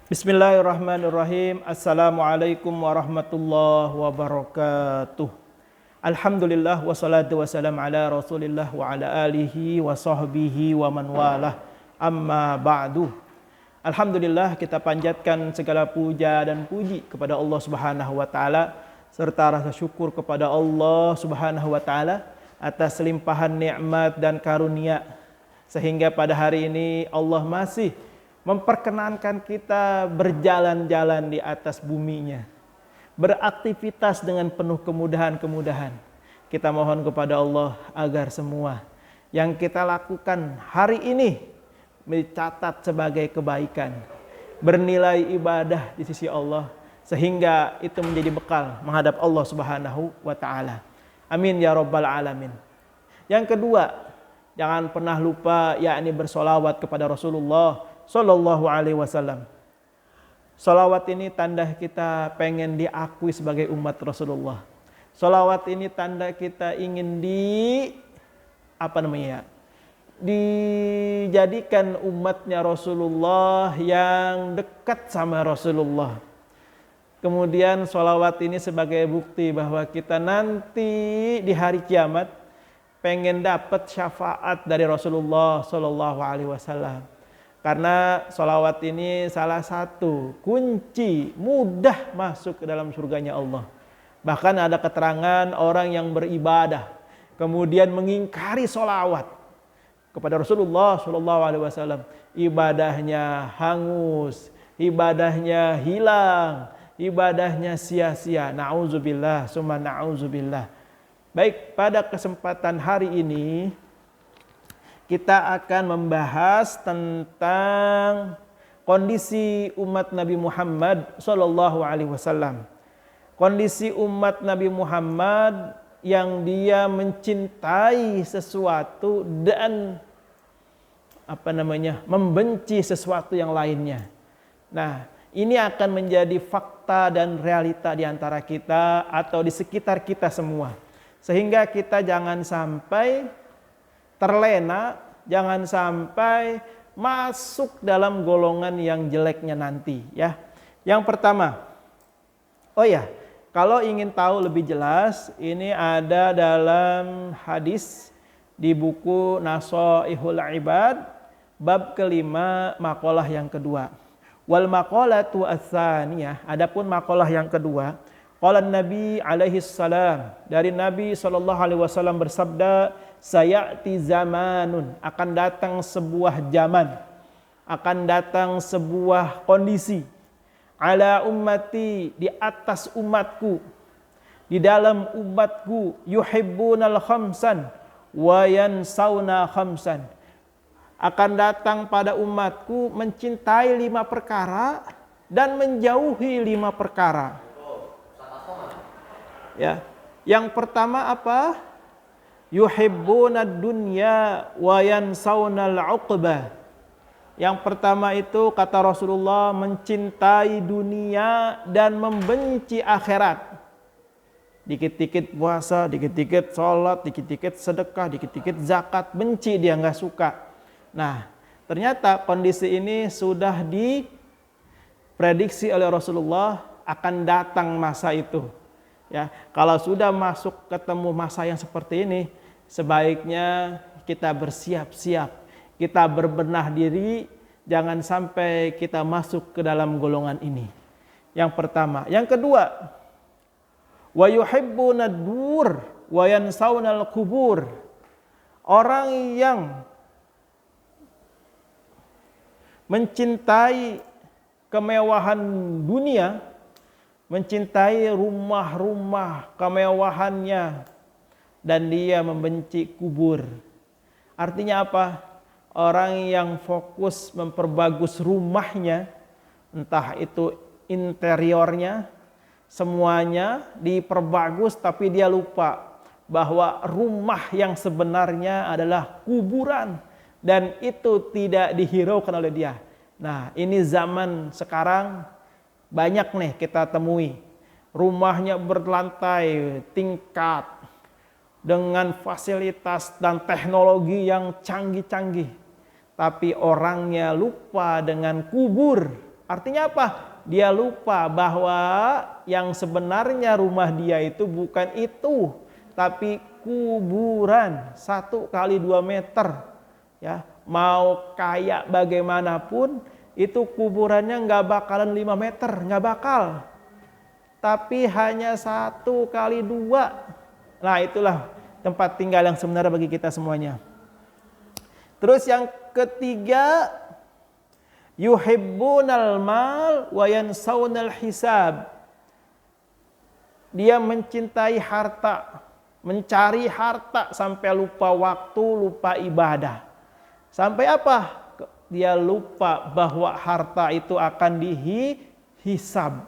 Bismillahirrahmanirrahim. Assalamualaikum warahmatullahi wabarakatuh. Alhamdulillah wassalatu wassalam ala Rasulillah wa ala alihi wa sahbihi wa man walah. Amma ba'du. Alhamdulillah, kita panjatkan segala puja dan puji kepada Allah Subhanahu wa taala serta rasa syukur kepada Allah Subhanahu wa taala atas limpahan nikmat dan karunia sehingga pada hari ini Allah masih memperkenankan kita berjalan-jalan di atas buminya, beraktivitas dengan penuh kemudahan-kemudahan. Kita mohon kepada Allah agar semua yang kita lakukan hari ini dicatat sebagai kebaikan, bernilai ibadah di sisi Allah, sehingga itu menjadi bekal menghadap Allah Subhanahu wa taala. Amin ya rabbal alamin. Yang kedua, jangan pernah lupa yakni bersolawat kepada Rasulullah Sallallahu Alaihi Wasallam. Salawat ini tanda kita pengen diakui sebagai umat Rasulullah. Salawat ini tanda kita ingin dijadikan umatnya Rasulullah yang dekat sama Rasulullah. Kemudian salawat ini sebagai bukti bahwa kita nanti di hari kiamat pengen dapat syafaat dari Rasulullah Sallallahu Alaihi Wasallam. Karena sholawat ini salah satu kunci mudah masuk ke dalam surganya Allah. Bahkan ada keterangan orang yang beribadah kemudian mengingkari sholawat kepada Rasulullah SAW, ibadahnya hangus, ibadahnya hilang, ibadahnya sia-sia. Na'udzubillah, summa na'udzubillah. Baik, pada kesempatan hari ini kita akan membahas tentang kondisi umat Nabi Muhammad Sallallahu Alaihi Wasallam. Kondisi umat Nabi Muhammad yang dia mencintai sesuatu dan membenci sesuatu yang lainnya. Nah, ini akan menjadi fakta dan realita di antara kita atau di sekitar kita semua. Sehingga kita jangan sampai terlena, jangan sampai masuk dalam golongan yang jeleknya nanti ya. Yang pertama, kalau ingin tahu lebih jelas, ini ada dalam hadis di buku Nashaihul Ibad bab kelima, maqalah yang kedua. Wal maqalatu ats-tsaniyah, adapun maqalah yang kedua, qala Nabi alaihi salam, dari Nabi sallallahu alaihi wasallam bersabda, sayati zamanun, akan datang sebuah zaman, akan datang sebuah kondisi, ala ummati, di atas umatku, di dalam umatku, yuhibbunal khamsan wa yansawna khamsan, akan datang pada umatku mencintai 5 perkara dan menjauhi 5 perkara. Ya, yang pertama apa? Yuhibbunad dunya wa yansawnal uqbah. Yang pertama itu kata Rasulullah, mencintai dunia dan membenci akhirat. Dikit-dikit puasa, dikit-dikit sholat, dikit-dikit sedekah, dikit-dikit zakat, benci dia, nggak suka. Nah, ternyata kondisi ini sudah diprediksi oleh Rasulullah akan datang masa itu. Ya, kalau sudah masuk ketemu masa yang seperti ini, sebaiknya kita bersiap-siap, kita berbenah diri, jangan sampai kita masuk ke dalam golongan ini. Yang pertama. Yang kedua, wa yuhibbunad dur wa yansawnal kubur. Orang yang mencintai kemewahan dunia, mencintai rumah-rumah kemewahannya, dan dia membenci kubur. Artinya apa? Orang yang fokus memperbagus rumahnya, entah itu interiornya, semuanya diperbagus, tapi dia lupa bahwa rumah yang sebenarnya adalah kuburan, dan itu tidak dihiraukan oleh dia. Nah, ini zaman sekarang banyak nih kita temui, rumahnya berlantai tingkat dengan fasilitas dan teknologi yang canggih-canggih, tapi orangnya lupa dengan kubur Artinya apa? Dia lupa bahwa yang sebenarnya rumah dia itu bukan itu, tapi kuburan 1 kali 2 meter. Ya, mau kayak bagaimanapun itu kuburannya nggak bakalan 5 meter, nggak bakal. Tapi hanya 1 kali 2. Nah, itulah tempat tinggal yang sebenarnya bagi kita semuanya. Terus yang ketiga, yuhibbunal mal wa yansawnal hisab. Dia mencintai harta, mencari harta sampai lupa waktu, lupa ibadah. Sampai apa? Dia lupa bahwa harta itu akan dihisab.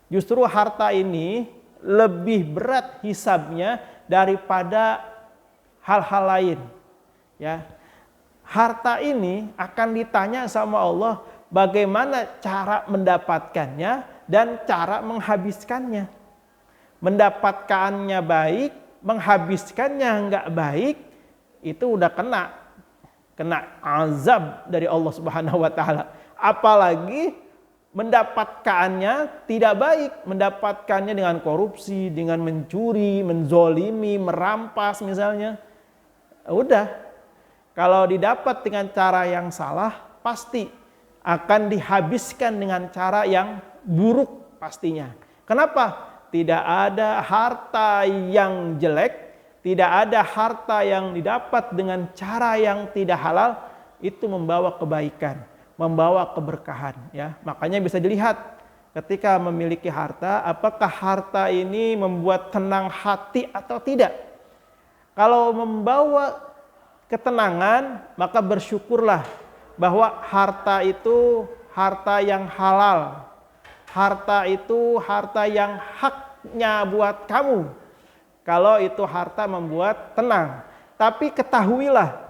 Justru harta ini lebih berat hisabnya daripada hal-hal lain. Ya, harta ini akan ditanya sama Allah bagaimana cara mendapatkannya dan cara menghabiskannya. Mendapatkannya baik, menghabiskannya enggak baik, itu udah kena azab dari Allah Subhanahu wa taala. Apalagi mendapatkannya tidak baik, mendapatkannya dengan korupsi, dengan mencuri, menzolimi, merampas misalnya. Udah, kalau didapat dengan cara yang salah, pasti akan dihabiskan dengan cara yang buruk pastinya. Kenapa? Tidak ada harta yang jelek, tidak ada harta yang didapat dengan cara yang tidak halal, itu membawa kebaikan, membawa keberkahan. Ya, makanya bisa dilihat ketika memiliki harta, apakah harta ini membuat tenang hati atau tidak. Kalau membawa ketenangan, maka bersyukurlah bahwa harta itu harta yang halal. Harta itu harta yang haknya buat kamu. Kalau itu harta membuat tenang. Tapi ketahuilah,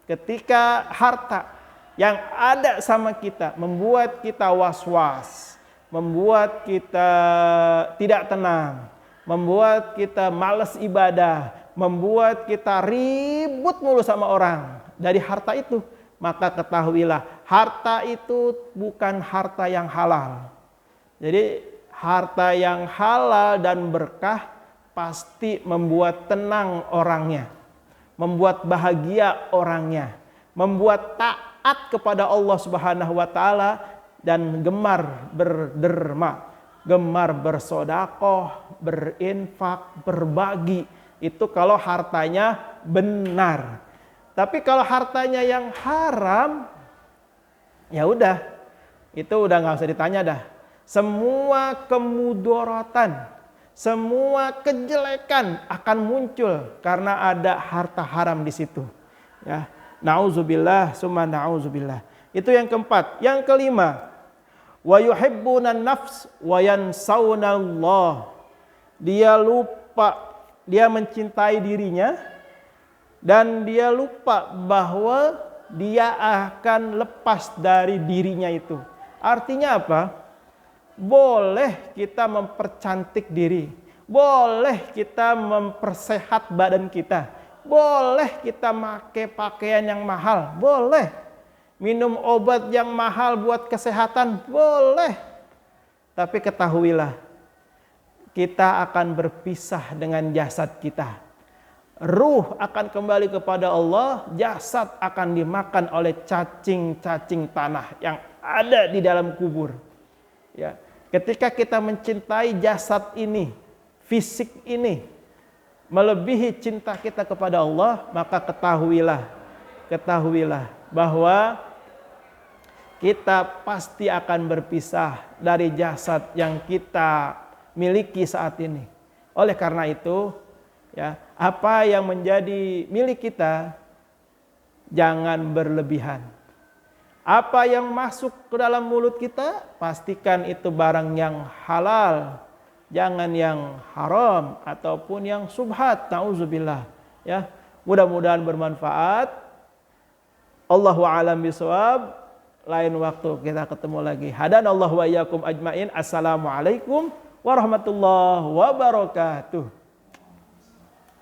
ketika harta yang ada sama kita membuat kita was-was, membuat kita tidak tenang, membuat kita malas ibadah, membuat kita ribut mulu sama orang dari harta itu, maka ketahuilah harta itu bukan harta yang halal. Jadi harta yang halal dan berkah pasti membuat tenang orangnya, membuat bahagia orangnya, membuat taat kepada Allah Subhanahu wa taala dan gemar berderma, gemar bersodakoh, berinfak, berbagi. Itu kalau hartanya benar. Tapi kalau hartanya yang haram, ya udah, itu udah nggak usah ditanya dah. Semua kemudorotan, semua kejelekan akan muncul karena ada harta haram di situ. Ya, nauzubillah, summa nauzubillah. Itu yang keempat. Yang kelima, wa yuhibbunan nafs wa yansawnallah. Dia lupa, dia mencintai dirinya dan dia lupa bahwa dia akan lepas dari dirinya itu. Artinya apa? Boleh kita mempercantik diri, boleh kita mempersehat badan kita, boleh kita pakai pakaian yang mahal, boleh minum obat yang mahal buat kesehatan, boleh. Tapi ketahuilah, kita akan berpisah dengan jasad kita. Ruh akan kembali kepada Allah, jasad akan dimakan oleh cacing-cacing tanah yang ada di dalam kubur. Ya, ketika kita mencintai jasad ini, fisik ini, melebihi cinta kita kepada Allah, maka ketahuilah bahwa kita pasti akan berpisah dari jasad yang kita miliki saat ini. Oleh karena itu, ya, apa yang menjadi milik kita jangan berlebihan. Apa yang masuk ke dalam mulut kita, pastikan itu barang yang halal, jangan yang haram ataupun yang subhat. Nauzubillah. Ya, mudah-mudahan bermanfaat. Allahu a'lam bishawab. Lain waktu kita ketemu lagi. Hadanallahu wa iyyakum ajmain. Assalamualaikum warahmatullahi wabarakatuh.